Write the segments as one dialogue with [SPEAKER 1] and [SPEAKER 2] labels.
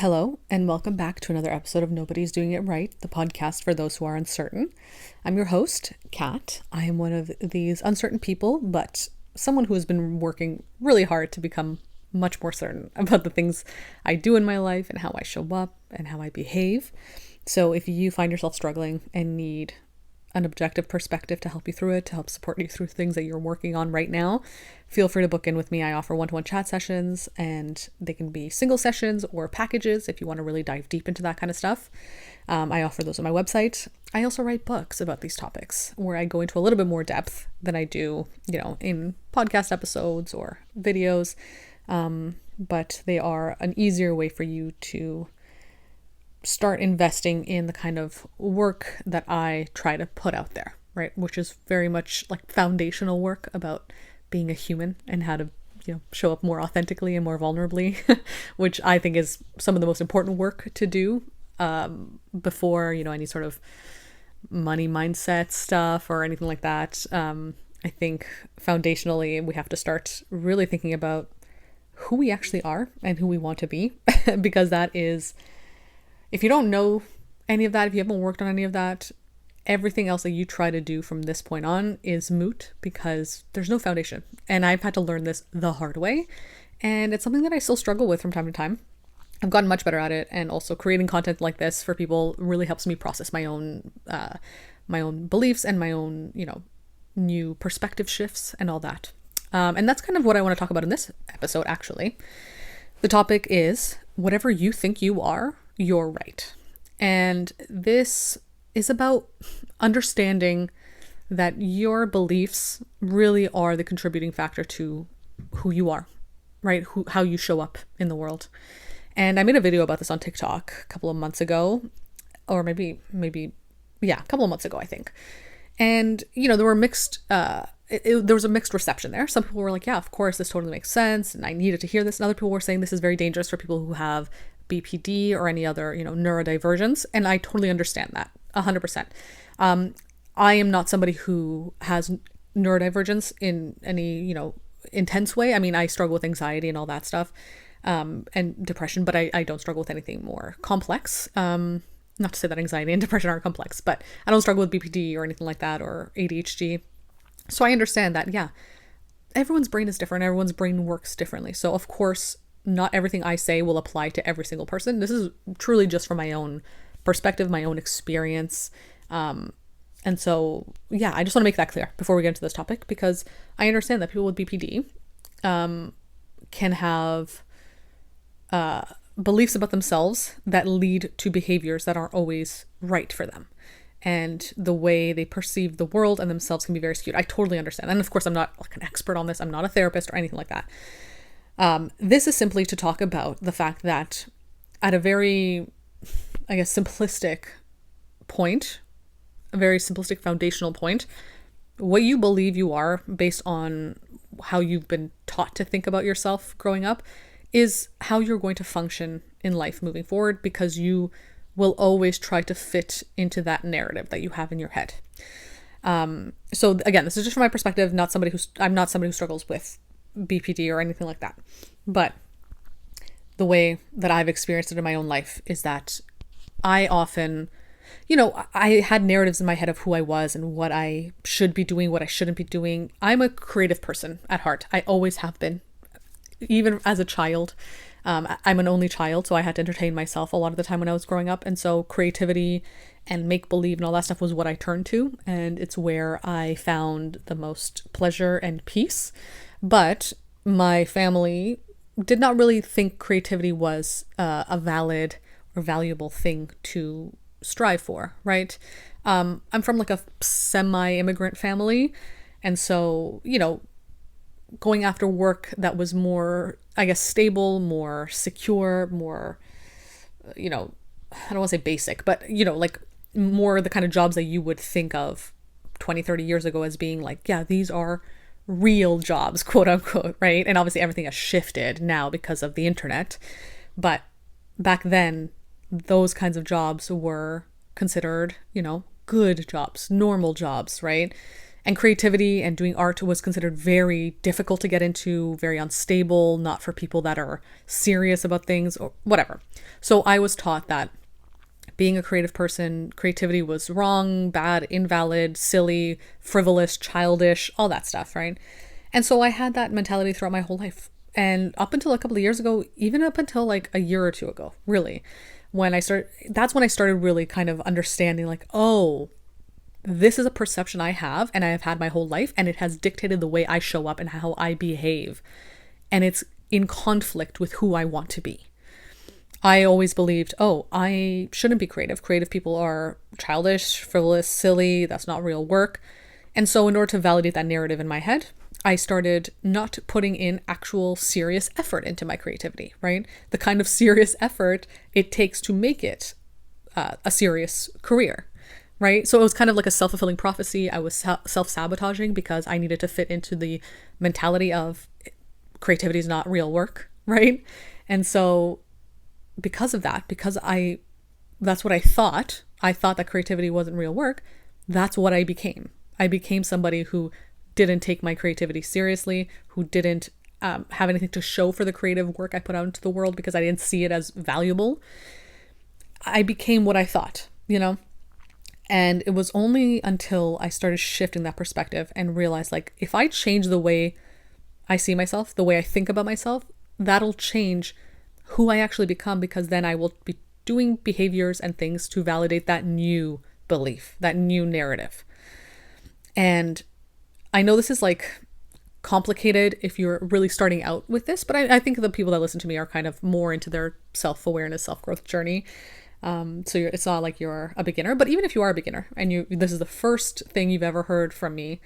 [SPEAKER 1] Hello, and welcome back to another episode of Nobody's Doing It Right, the podcast for those who are uncertain. I'm your host, Kat. I am one of these uncertain people, but someone who has been working really hard to become much more certain about the things I do in my life and how I show up and how I behave. So if you find yourself struggling and need an objective perspective to help you through it, to help support you through things that you're working on right now, feel free to book in with me. I offer one-to-one chat sessions, and they can be single sessions or packages if you want to really dive deep into that kind of stuff. I offer those on my website. I also write books about these topics where I go into a little bit more depth than I do, in podcast episodes or videos. But they are an easier way for you to start investing in the kind of work that I try to put out there, right? Which is very much like foundational work about being a human and how to, show up more authentically and more vulnerably, which I think is some of the most important work to do before, any sort of money mindset stuff or anything like that. I think foundationally, we have to start really thinking about who we actually are and who we want to be, because that is, if you don't know any of that, if you haven't worked on any of that, everything else that you try to do from this point on is moot because there's no foundation. And I've had to learn this the hard way. And it's something that I still struggle with from time to time. I've gotten much better at it. And also creating content like this for people really helps me process my own beliefs and my own, new perspective shifts and all that. And that's kind of what I want to talk about in this episode, actually. The topic is whatever you think you are, you're right. And this is about understanding that your beliefs really are the contributing factor to who you are, right? How you show up in the world. And I made a video about this on TikTok a couple of months ago, or maybe, a couple of months ago, I think. And, there were there was a mixed reception there. Some people were like, yeah, of course, this totally makes sense, and I needed to hear this. And other people were saying this is very dangerous for people who have BPD or any other, neurodivergence. And I totally understand that 100%. I am not somebody who has neurodivergence in any, intense way. I mean, I struggle with anxiety and all that stuff, and depression, but I don't struggle with anything more complex. Not to say that anxiety and depression aren't complex, but I don't struggle with BPD or anything like that, or ADHD. So I understand that, yeah, everyone's brain is different. Everyone's brain works differently. So of course, not everything I say will apply to every single person. This is truly just from my own perspective, my own experience. And so, yeah, I just want to make that clear before we get into this topic, because I understand that people with BPD can have beliefs about themselves that lead to behaviors that aren't always right for them. And the way they perceive the world and themselves can be very skewed. I totally understand. And of course, I'm not like an expert on this. I'm not a therapist or anything like that. This is simply to talk about the fact that at a very, simplistic point, a very simplistic foundational point, what you believe you are based on how you've been taught to think about yourself growing up is how you're going to function in life moving forward, because you will always try to fit into that narrative that you have in your head. So again, this is just from my perspective, I'm not somebody who struggles with BPD or anything like that. But the way that I've experienced it in my own life is that I often, I had narratives in my head of who I was and what I should be doing, what I shouldn't be doing. I'm a creative person at heart. I always have been, even as a child. I'm an only child, so I had to entertain myself a lot of the time when I was growing up. And so creativity and make-believe and all that stuff was what I turned to. And it's where I found the most pleasure and peace. But my family did not really think creativity was a valid or valuable thing to strive for, right? I'm from like a semi-immigrant family. And so, going after work that was more, stable, more secure, more, I don't want to say basic, but, like more the kind of jobs that you would think of 20, 30 years ago as being like, yeah, these are real jobs, quote unquote, right? And obviously everything has shifted now because of the internet. But back then, those kinds of jobs were considered, good jobs, normal jobs, right? And creativity and doing art was considered very difficult to get into, very unstable, not for people that are serious about things or whatever. So I was taught that being a creative person, creativity was wrong, bad, invalid, silly, frivolous, childish, all that stuff, right? And so I had that mentality throughout my whole life. And up until a couple of years ago, even up until like a year or two ago, really, that's when I started really kind of understanding like, oh, this is a perception I have and I have had my whole life, and it has dictated the way I show up and how I behave. And it's in conflict with who I want to be. I always believed, oh, I shouldn't be creative. Creative people are childish, frivolous, silly. That's not real work. And so in order to validate that narrative in my head, I started not putting in actual serious effort into my creativity, right? The kind of serious effort it takes to make it a serious career, right? So it was kind of like a self-fulfilling prophecy. I was self-sabotaging because I needed to fit into the mentality of creativity is not real work, right? And so because of that, that's what I thought that creativity wasn't real work, that's what I became. I became somebody who didn't take my creativity seriously, who didn't have anything to show for the creative work I put out into the world because I didn't see it as valuable. I became what I thought, And it was only until I started shifting that perspective and realized, like, if I change the way I see myself, the way I think about myself, that'll change who I actually become, because then I will be doing behaviors and things to validate that new belief, that new narrative. And I know this is like complicated if you're really starting out with this, but I think the people that listen to me are kind of more into their self-awareness, self-growth journey. So it's not like you're a beginner, but even if you are a beginner and this is the first thing you've ever heard from me,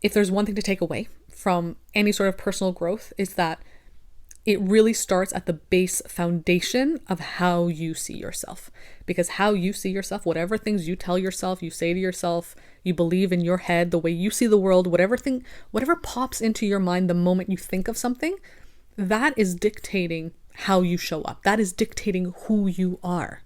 [SPEAKER 1] if there's one thing to take away from any sort of personal growth, is that it really starts at the base foundation of how you see yourself. Because how you see yourself, whatever things you tell yourself, you say to yourself, you believe in your head, the way you see the world, whatever pops into your mind the moment you think of something, that is dictating how you show up. That is dictating who you are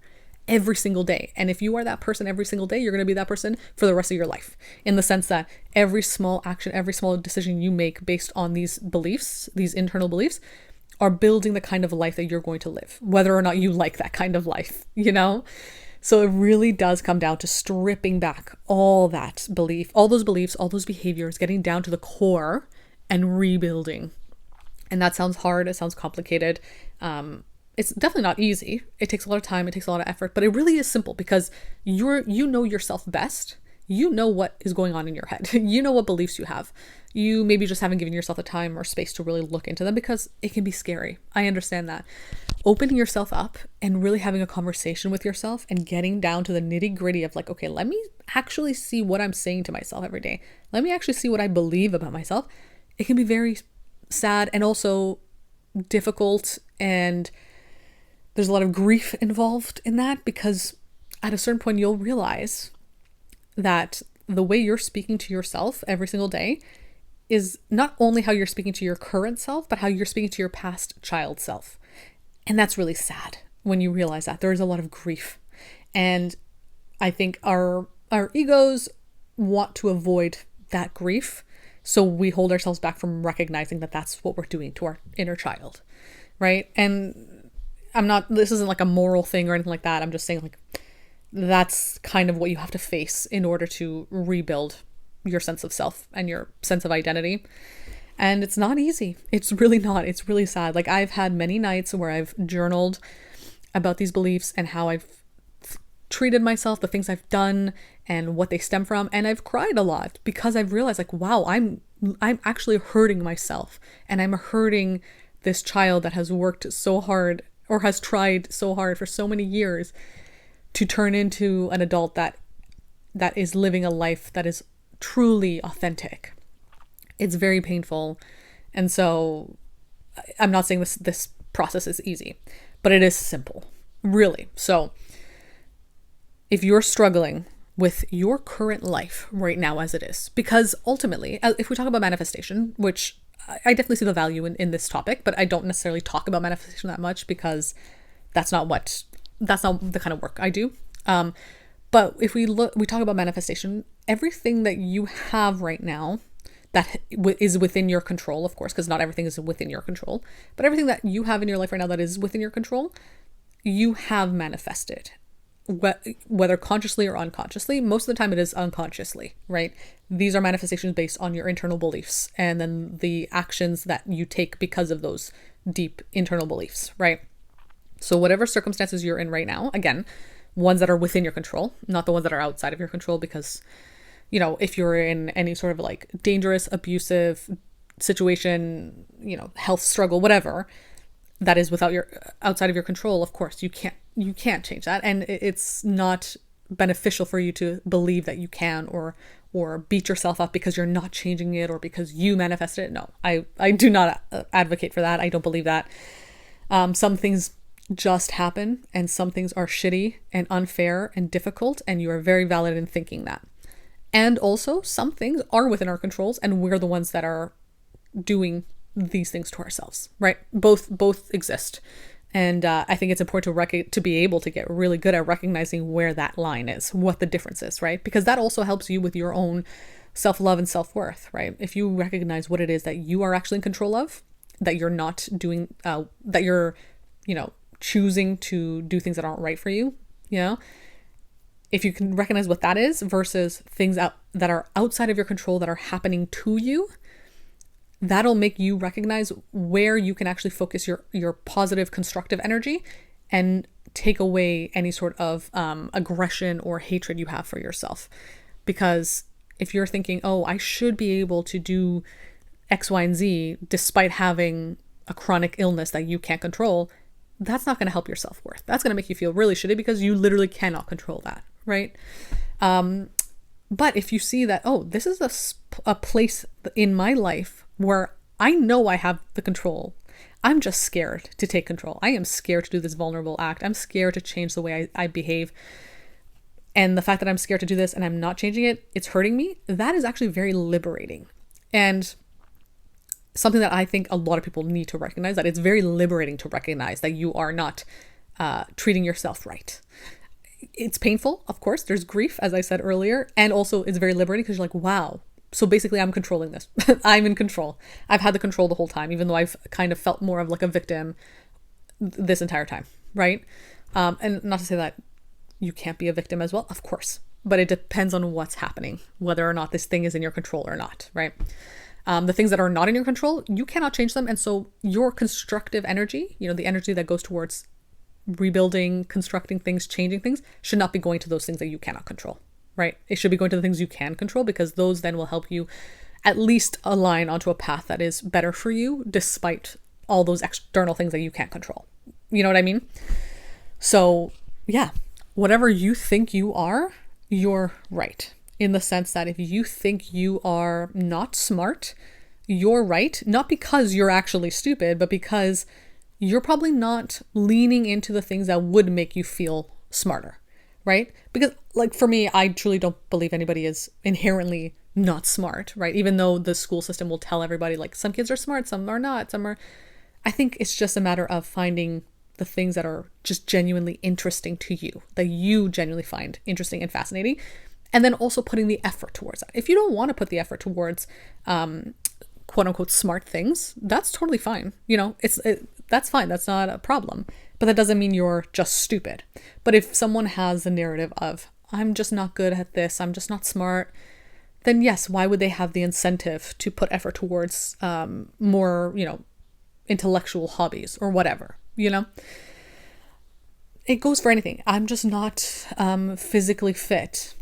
[SPEAKER 1] every single day. And if you are that person every single day, you're going to be that person for the rest of your life. In the sense that every small action, every small decision you make based on these beliefs, these internal beliefs, are building the kind of life that you're going to live, whether or not you like that kind of life, So it really does come down to stripping back all that belief, all those beliefs, all those behaviors, getting down to the core and rebuilding. And that sounds hard. It sounds complicated. It's definitely not easy. It takes a lot of time. It takes a lot of effort, but it really is simple because you know yourself best. You know what is going on in your head. You know what beliefs you have. You maybe just haven't given yourself the time or space to really look into them because it can be scary. I understand that. Opening yourself up and really having a conversation with yourself and getting down to the nitty gritty of like, okay, let me actually see what I'm saying to myself every day. Let me actually see what I believe about myself. It can be very sad and also difficult, and there's a lot of grief involved in that, because at a certain point you'll realize that the way you're speaking to yourself every single day is not only how you're speaking to your current self, but how you're speaking to your past child self. And that's really sad when you realize that. There is a lot of grief. And I think our egos want to avoid that grief. So we hold ourselves back from recognizing that that's what we're doing to our inner child, right? And this isn't like a moral thing or anything like that. I'm just saying, like, that's kind of what you have to face in order to rebuild your sense of self and your sense of identity. And it's not easy. It's really not. It's really sad. Like, I've had many nights where I've journaled about these beliefs and how I've treated myself, the things I've done and what they stem from. And I've cried a lot because I've realized, like, wow, I'm actually hurting myself, and I'm hurting this child that has worked so hard or has tried so hard for so many years to turn into an adult that is living a life that is truly authentic. It's very painful. And so I'm not saying this process is easy, but it is simple, really. So if you're struggling with your current life right now as it is, because ultimately, if we talk about manifestation, which I definitely see the value in this topic, but I don't necessarily talk about manifestation that much because that's not the kind of work I do. But if we talk about manifestation, everything that you have right now that is within your control, of course, because not everything is within your control, but everything that you have in your life right now that is within your control, you have manifested, whether consciously or unconsciously. Most of the time it is unconsciously, right? These are manifestations based on your internal beliefs and then the actions that you take because of those deep internal beliefs, right? So whatever circumstances you're in right now, again, ones that are within your control, not the ones that are outside of your control, because, you know, if you're in any sort of like dangerous, abusive situation, you know, health struggle, whatever, that is outside of your control, of course, you can't change that. And it's not beneficial for you to believe that you can, or beat yourself up because you're not changing it or because you manifested it. No, I do not advocate for that. I don't believe that. Some things just happen, and some things are shitty and unfair and difficult, and you are very valid in thinking that. And also, some things are within our controls, and we're the ones that are doing these things to ourselves, right? Both exist. And I think it's important to be able to get really good at recognizing where that line is, what the difference is, right? Because that also helps you with your own self-love and self-worth, right? If you recognize what it is that you are actually in control of, that you're not doing, that you're, you know, choosing to do things that aren't right for you, you know, if you can recognize what that is versus things that are outside of your control that are happening to you, that'll make you recognize where you can actually focus your positive, constructive energy and take away any sort of aggression or hatred you have for yourself. Because if you're thinking, oh, I should be able to do X, Y, and Z despite having a chronic illness that you can't control, that's not going to help your self-worth. That's going to make you feel really shitty because you literally cannot control that, right? But if you see that, oh, this is a place in my life where I know I have the control. I'm just scared to take control. I am scared to do this vulnerable act. I'm scared to change the way I behave. And the fact that I'm scared to do this and I'm not changing it, it's hurting me. That is actually very liberating. And something that I think a lot of people need to recognize, that it's very liberating to recognize that you are not treating yourself right. It's painful, of course. There's grief, as I said earlier. And also it's very liberating because you're like, wow. So basically I'm controlling this. I'm in control. I've had the control the whole time, even though I've kind of felt more of like a victim this entire time, right? And not to say that you can't be a victim as well, of course. But it depends on what's happening, whether or not this thing is in your control or not, right? The things that are not in your control, you cannot change them. And so your constructive energy, you know, the energy that goes towards rebuilding, constructing things, changing things, should not be going to those things that you cannot control, right? It should be going to the things you can control, because those then will help you at least align onto a path that is better for you, despite all those external things that you can't control. You know what I mean? So yeah, whatever you think you are, you're right. In the sense that if you think you are not smart, you're right. Not because you're actually stupid, but because you're probably not leaning into the things that would make you feel smarter, right? Because like for me, I truly don't believe anybody is inherently not smart, right? Even though the school system will tell everybody like some kids are smart, some are not, some are. I think it's just a matter of finding the things that are just genuinely interesting to you, that you genuinely find interesting and fascinating. And then also putting the effort towards that. If you don't want to put the effort towards quote unquote smart things, that's totally fine. You know, that's fine. That's not a problem. But that doesn't mean you're just stupid. But if someone has the narrative of, I'm just not good at this, I'm just not smart, then yes, why would they have the incentive to put effort towards more, you know, intellectual hobbies or whatever, you know? It goes for anything. I'm just not physically fit.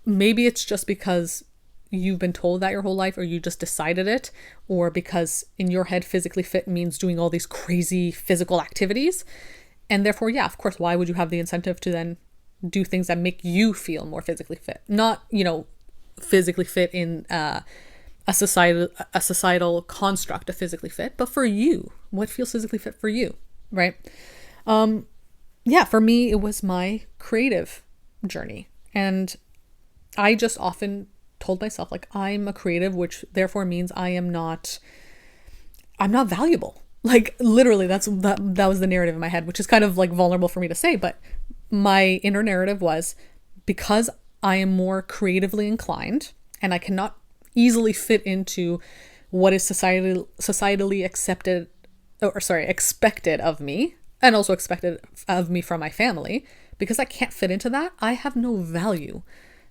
[SPEAKER 1] Maybe it's just because you've been told that your whole life, or you just decided it, or because in your head physically fit means doing all these crazy physical activities. And therefore, yeah, of course, why would you have the incentive to then do things that make you feel more physically fit? Not, you know, physically fit in a societal construct of physically fit, but for you, what feels physically fit for you, right? Yeah, for me, it was my creative journey. And I just often told myself, like, I'm a creative, which therefore means I'm not valuable. Like, literally, that was the narrative in my head, which is kind of like vulnerable for me to say, but my inner narrative was, because I am more creatively inclined and I cannot easily fit into what is societally expected of me, and also expected of me from my family, because I can't fit into that, I have no value.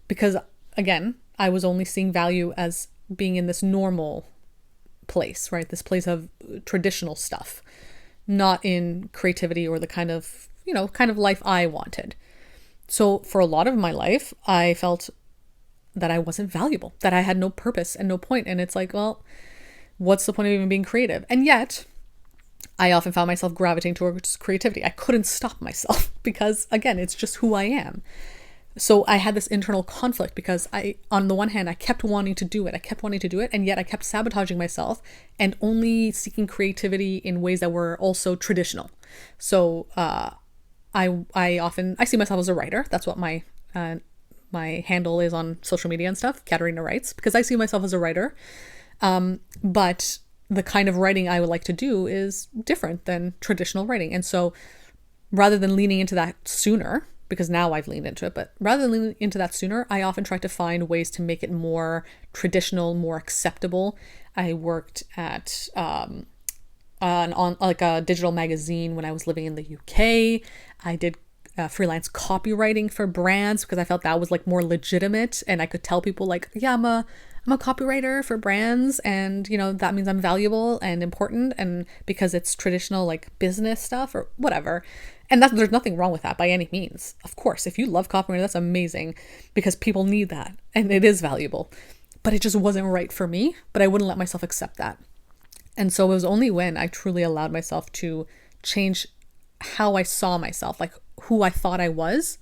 [SPEAKER 1] Because again, I was only seeing value as being in this normal place, right? This place of traditional stuff, not in creativity or the kind of life I wanted. So for a lot of my life, I felt that I wasn't valuable, that I had no purpose and no point. And it's like, well, what's the point of even being creative? And yet I often found myself gravitating towards creativity. I couldn't stop myself because, again, it's just who I am. So I had this internal conflict because on the one hand, I kept wanting to do it. And yet I kept sabotaging myself and only seeking creativity in ways that were also traditional. So I see myself as a writer. That's what my handle is on social media and stuff, Katarina Writes, because I see myself as a writer. But the kind of writing I would like to do is different than traditional writing. And so rather than leaning into that sooner, because now I've leaned into it, but rather than leaning into that sooner, I often try to find ways to make it more traditional, more acceptable. I worked at on like a digital magazine when I was living in the UK. I did freelance copywriting for brands because I felt that was like more legitimate, and I could tell people like, yeah, I'm a copywriter for brands, and that means I'm valuable and important, and because it's traditional like business stuff or whatever. And there's nothing wrong with that by any means. Of course, if you love copywriting, that's amazing, because people need that and it is valuable. But it just wasn't right for me, but I wouldn't let myself accept that. And so it was only when I truly allowed myself to change how I saw myself, like who I thought I was,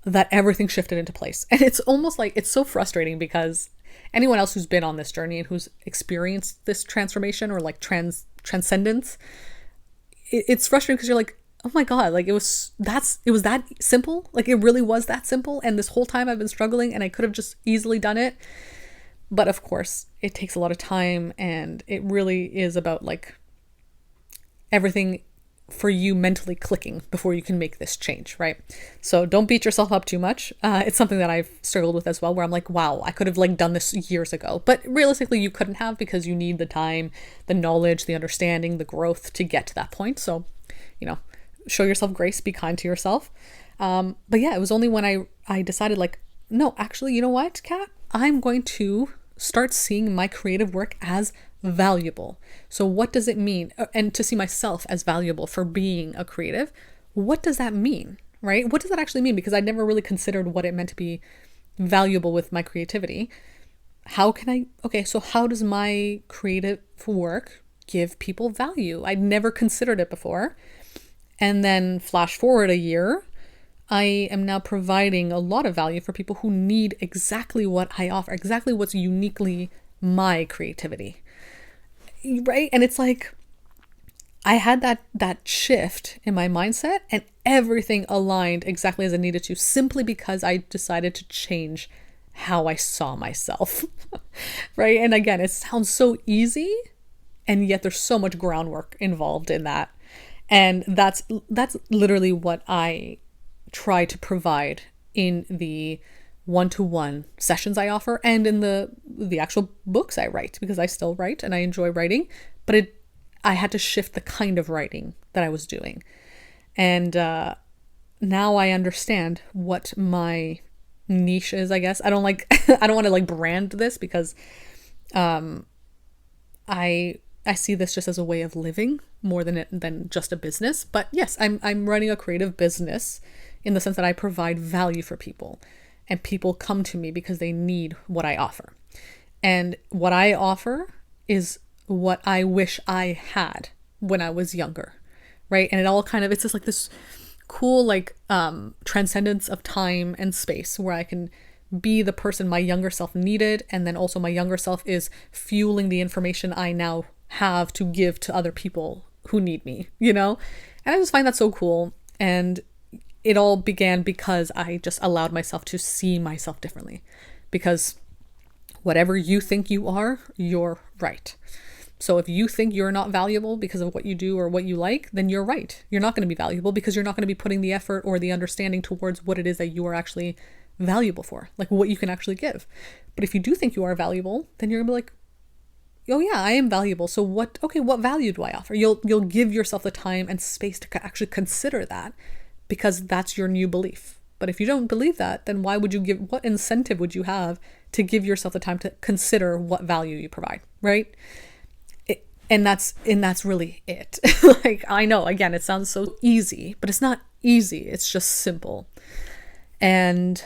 [SPEAKER 1] that everything shifted into place. And it's almost like, it's so frustrating because anyone else who's been on this journey and who's experienced this transformation or like transcendence, it's frustrating because you're like, oh my God, like it was that simple. Like it really was that simple. And this whole time I've been struggling and I could have just easily done it. But of course it takes a lot of time, and it really is about like everything for you mentally clicking before you can make this change, right? So don't beat yourself up too much. It's something that I've struggled with as well, where I'm like, wow, I could have like done this years ago, but realistically you couldn't have, because you need the time, the knowledge, the understanding, the growth to get to that point. So, show yourself grace, be kind to yourself. But yeah, it was only when I decided like, no, actually, you know what, Kat, I'm going to start seeing my creative work as valuable. So what does it mean? And to see myself as valuable for being a creative, what does that mean, right? What does that actually mean? Because I never really considered what it meant to be valuable with my creativity. So how does my creative work give people value? I'd never considered it before. And then flash forward a year, I am now providing a lot of value for people who need exactly what I offer, exactly what's uniquely my creativity, right? And it's like, I had that shift in my mindset, and everything aligned exactly as it needed to, simply because I decided to change how I saw myself, right? And again, it sounds so easy, and yet there's so much groundwork involved in that. And that's literally what I try to provide in the one-to-one sessions I offer, and in the actual books I write, because I still write and I enjoy writing, but I had to shift the kind of writing that I was doing. And now I understand what my niche is, I guess. I don't want to like brand this, because I see this just as a way of living more than just a business. But yes, I'm running a creative business in the sense that I provide value for people, and people come to me because they need what I offer. And what I offer is what I wish I had when I was younger, right? And it all it's just like this cool transcendence of time and space, where I can be the person my younger self needed, and then also my younger self is fueling the information I now have to give to other people who need me, And I just find that so cool. And it all began because I just allowed myself to see myself differently, because whatever you think you are, you're right. So if you think you're not valuable because of what you do or what you like, then you're right. You're not going to be valuable because you're not going to be putting the effort or the understanding towards what it is that you are actually valuable for, like what you can actually give. But if you do think you are valuable, then you're going to be like, oh yeah, I am valuable. So what value do I offer? You'll give yourself the time and space to actually consider that, because that's your new belief. But if you don't believe that, then what incentive would you have to give yourself the time to consider what value you provide, right? And that's really it. Like, I know, again, it sounds so easy, but it's not easy. It's just simple. And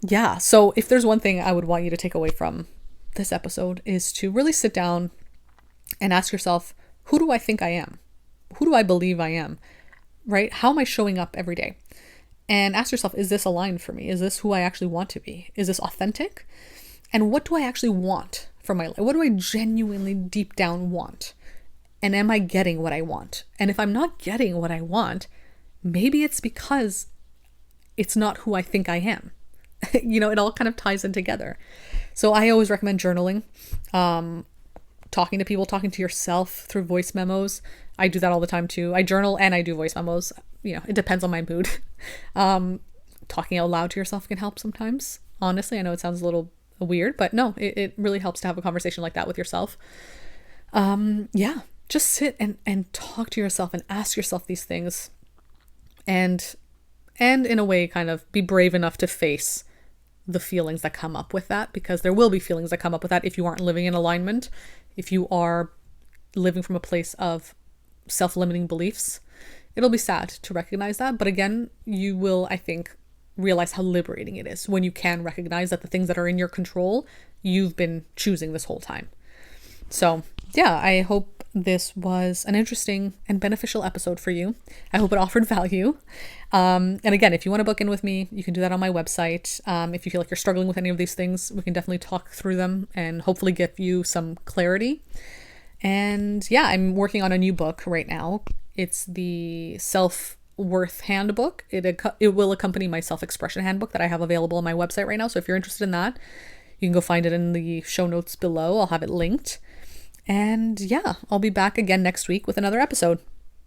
[SPEAKER 1] yeah, so if there's one thing I would want you to take away from this episode, is to really sit down and ask yourself, who do I think I am? Who do I believe I am? Right? How am I showing up every day? And ask yourself, is this aligned for me? Is this who I actually want to be? Is this authentic? And what do I actually want from my life? What do I genuinely deep down want? And am I getting what I want? And if I'm not getting what I want, maybe it's because it's not who I think I am. It all kind of ties in together. So I always recommend journaling, talking to people, talking to yourself through voice memos. I do that all the time too. I journal and I do voice memos. It depends on my mood. Talking out loud to yourself can help sometimes. Honestly, I know it sounds a little weird, but no, it really helps to have a conversation like that with yourself. Just sit and talk to yourself and ask yourself these things, and in a way kind of be brave enough to face the feelings that come up with that, because there will be feelings that come up with that if you aren't living in alignment, if you are living from a place of self-limiting beliefs. It'll be sad to recognize that, but again, you will, I think, realize how liberating it is when you can recognize that the things that are in your control, you've been choosing this whole time. So yeah, I hope this was an interesting and beneficial episode for you. I hope it offered value. And again, if you want to book in with me, you can do that on my website. If you feel like you're struggling with any of these things, we can definitely talk through them and hopefully give you some clarity. And yeah, I'm working on a new book right now. It's the Self-Worth Handbook. It will accompany my Self-Expression Handbook that I have available on my website right now. So if you're interested in that, you can go find it in the show notes below. I'll have it linked. And yeah, I'll be back again next week with another episode.